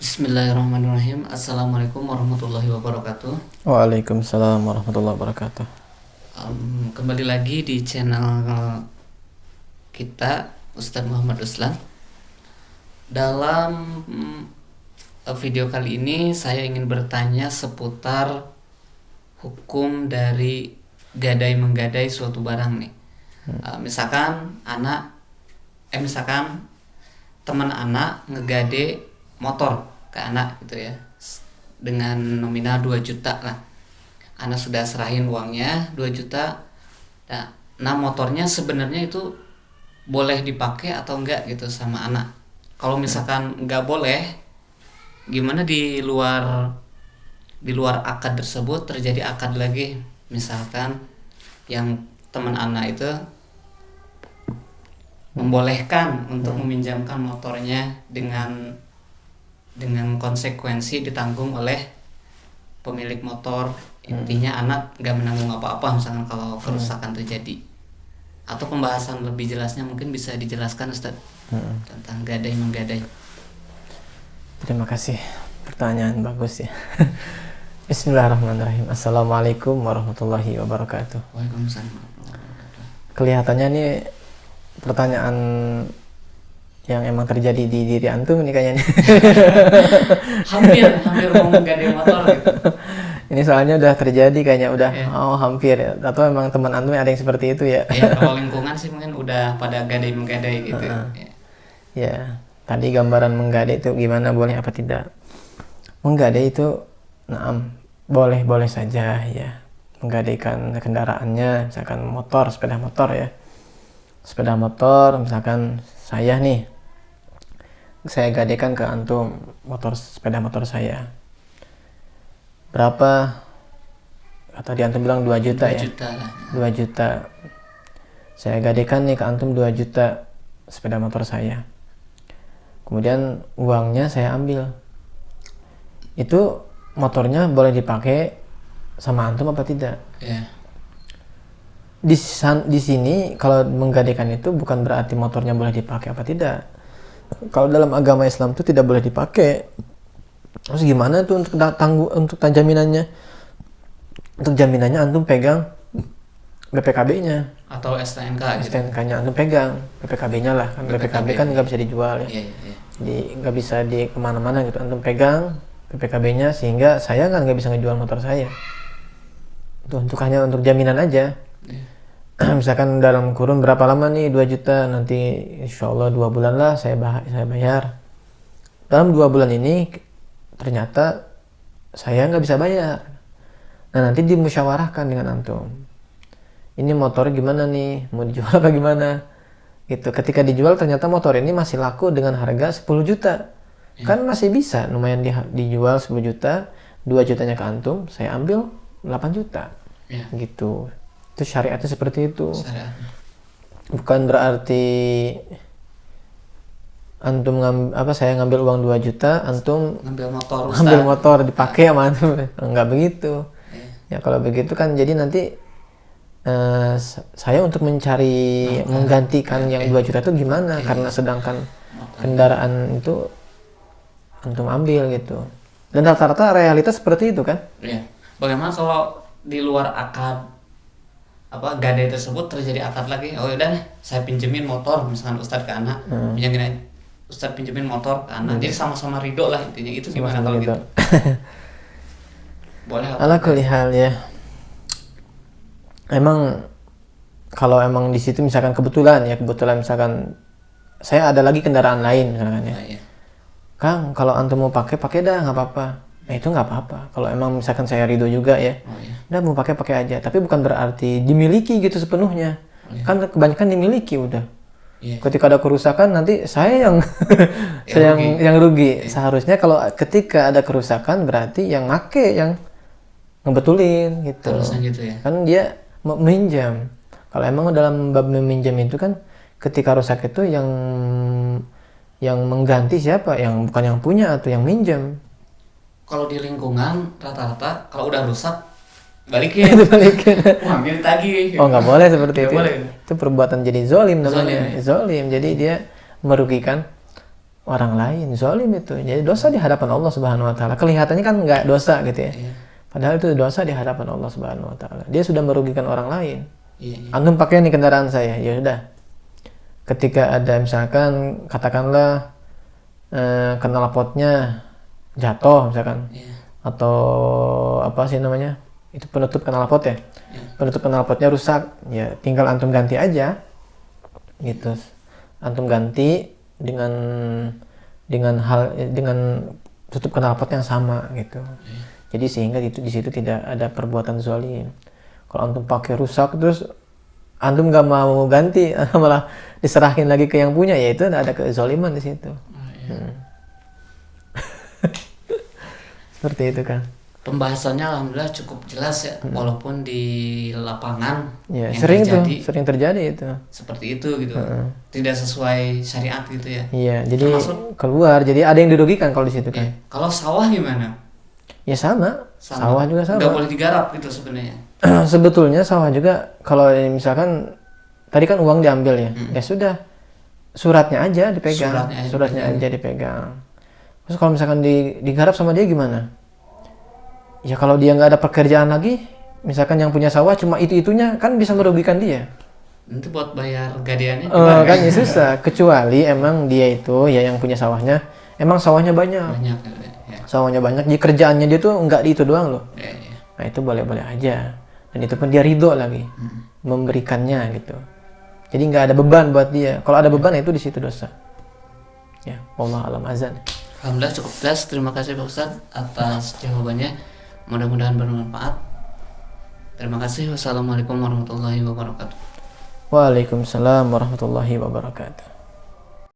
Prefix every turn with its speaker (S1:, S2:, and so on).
S1: Bismillahirrahmanirrahim. Assalamualaikum warahmatullahi wabarakatuh.
S2: Waalaikumsalam warahmatullahi wabarakatuh.
S1: Kembali lagi di channel kita Ustadz Muhammad Ruslan. Dalam video kali ini saya ingin bertanya seputar hukum dari gadai menggadai suatu barang nih. Misalkan teman anak ngegade motor ke anak gitu ya, dengan nominal 2 juta lah. Anak sudah serahin uangnya 2 juta. Nah, motornya sebenarnya itu boleh dipakai atau enggak gitu sama anak. Kalau misalkan enggak boleh, gimana di luar akad tersebut terjadi akad lagi. Misalkan yang teman anak itu membolehkan untuk meminjamkan motornya dengan konsekuensi ditanggung oleh pemilik motor. Intinya anak nggak menanggung apa-apa misalkan kalau kerusakan terjadi. Atau pembahasan lebih jelasnya mungkin bisa dijelaskan Ustaz tentang gadai menggadai.
S2: Terima kasih, pertanyaan bagus ya. Bismillahirrahmanirrahim. Assalamualaikum warahmatullahi wabarakatuh.
S1: Waalaikumsalam.
S2: Kelihatannya nih pertanyaan yang emang terjadi di diri antum nih kayaknya.
S1: hampir mau menggadai motor gitu.
S2: Ini soalnya udah terjadi kayaknya udah
S1: Yeah.
S2: hampir ya. Atau emang teman antum ada yang seperti itu ya?
S1: Ya, kalau lingkungan sih mungkin udah pada gadai menggadai gitu. Ya.
S2: Ya, tadi gambaran menggadai itu gimana, boleh apa tidak? Menggadai itu, boleh saja ya. Menggadaikan kendaraannya, misalkan motor, sepeda motor ya. Sepeda motor, misalkan saya gadaikan ke antum sepeda motor saya. Berapa? Kata di antum bilang 2 juta
S1: 2
S2: ya.
S1: juta lah.
S2: 2 juta. Saya gadaikan nih ke antum 2 juta sepeda motor saya. Kemudian uangnya saya ambil. Itu motornya boleh dipakai sama antum apa tidak?
S1: Ya.
S2: Di sini kalau menggadaikan itu bukan berarti motornya boleh dipakai apa tidak. Kalau dalam agama Islam itu tidak boleh dipakai. Terus gimana tuh untuk jaminannya? Untuk jaminannya antum pegang BPKB-nya
S1: Atau STNK gitu.
S2: STNK-nya antum pegang, BPKB-nya lah kan. BPKB kan nggak bisa dijual ya.
S1: Iya.
S2: Jadi nggak bisa di kemana-mana gitu. Antum pegang BPKB-nya sehingga saya kan nggak bisa ngejual motor saya. Itu hanya untuk jaminan aja. Misalkan dalam kurun berapa lama nih 2 juta, nanti insya Allah 2 bulan lah saya bayar. Dalam 2 bulan ini ternyata saya nggak bisa bayar. Nah, nanti dimusyawarahkan dengan antum. Ini motor gimana nih, mau dijual apa gimana? Gitu. Ketika dijual ternyata motor ini masih laku dengan harga 10 juta. Kan masih bisa lumayan dijual 10 juta, 2 jutanya ke antum, saya ambil 8 juta.
S1: Ya.
S2: Gitu. Itu syariatnya seperti itu.
S1: Syariat.
S2: Bukan berarti antum saya ngambil uang 2 juta, antum
S1: Ngambil motor
S2: ngambil motor dipakai sama antum. Enggak begitu. Ya kalau begitu kan jadi nanti saya untuk mencari menggantikan yang 2 juta itu gimana? Karena sedangkan kendaraan itu antum ambil gitu. Dan rata-rata realitas seperti itu kan?
S1: Iya. Bagaimana kalau di luar akad gadai tersebut terjadi akad lagi? Oh yaudah nih, saya pinjemin motor misalkan Ustadz ke anak, Ustadz pinjemin motor ke anak. Jadi sama-sama ridho lah intinya. Itu gimana kalau gitu? Boleh apa?
S2: Ala kulli hal ya. Emang kalau emang di situ misalkan kebetulan misalkan saya ada lagi kendaraan lain misalkan ya.
S1: Iya.
S2: Kang, kalau antum mau pakai dah, nggak apa-apa. Nah itu nggak apa-apa. Kalau emang misalkan saya ridho juga ya, udah mau pakai aja. Tapi bukan berarti dimiliki gitu sepenuhnya. Kan kebanyakan dimiliki udah. Ketika ada kerusakan nanti saya yang rugi. Seharusnya kalau ketika ada kerusakan berarti yang make yang ngebetulin gitu.
S1: Harusnya gitu ya.
S2: Kan dia meminjam. Kalau emang dalam bab meminjam itu kan ketika rusak itu yang mengganti siapa? Yang bukan yang punya atau yang minjam.
S1: Kalau di lingkungan rata-rata kalau udah rusak balikin. Uangnya ditagih.
S2: Oh nggak boleh seperti
S1: Nggak
S2: itu.
S1: boleh.
S2: Itu perbuatan jadi zolim namanya. Zolim. Jadi dia merugikan orang lain, zalim itu. Jadi dosa di hadapan Allah Subhanahu wa taala. Kelihatannya kan nggak dosa gitu ya.
S1: Iya.
S2: Padahal itu dosa di hadapan Allah Subhanahu wa taala. Dia sudah merugikan orang lain.
S1: Iya, iya.
S2: Antum pakai nih kendaraan saya, ya sudah. Ketika ada misalkan katakanlah knalpotnya jatuh misalkan,
S1: Iya.
S2: atau apa sih namanya? Itu penutup knalpot ya.
S1: Iya.
S2: Penutup knalpotnya rusak, ya tinggal antum ganti aja. Gitu. Antum ganti dengan tutup knalpot yang sama gitu. Jadi sehingga di situ tidak ada perbuatan zalim. Kalau antum pakai rusak terus antum nggak mau ganti malah diserahin lagi ke yang punya, ya itu ada kezaliman di situ.
S1: Iya.
S2: Seperti itu kan.
S1: Pembahasannya alhamdulillah cukup jelas ya, walaupun di lapangan
S2: Ya,
S1: yang
S2: sering terjadi itu.
S1: seperti itu gitu, tidak sesuai syariat gitu ya.
S2: Iya, jadi
S1: Termasuk-
S2: keluar, jadi ada yang dirugikan kalau di situ kan.
S1: Iya. Kalau sawah gimana?
S2: Ya sama. Sawah juga sama.
S1: Nggak boleh digarap gitu sebenarnya.
S2: Sebetulnya sawah juga kalau misalkan tadi kan uang diambil ya, ya sudah suratnya aja dipegang, suratnya aja dipegang. Terus kalau misalkan digarap sama dia gimana? Ya kalau dia nggak ada pekerjaan lagi, misalkan yang punya sawah cuma itu-itunya kan bisa merugikan dia.
S1: Nanti buat bayar gadeannya gimana?
S2: Kan ya susah. Kecuali emang dia itu ya yang punya sawahnya, emang sawahnya banyak.
S1: Banyak gitu ya.
S2: Sawahnya banyak, jadi kerjaannya dia tuh nggak di itu doang loh.
S1: Ya, ya.
S2: Nah itu boleh-boleh aja. Dan itu pun dia ridho lagi memberikannya gitu. Jadi nggak ada beban buat dia. Kalau ada beban itu di situ dosa. Ya, wallahu a'lam azan.
S1: Alhamdulillah cukup jelas. Terima kasih Pak Ustadz atas jawabannya. Mudah-mudahan bermanfaat. Terima kasih. Wassalamualaikum warahmatullahi wabarakatuh.
S2: Waalaikumsalam warahmatullahi wabarakatuh.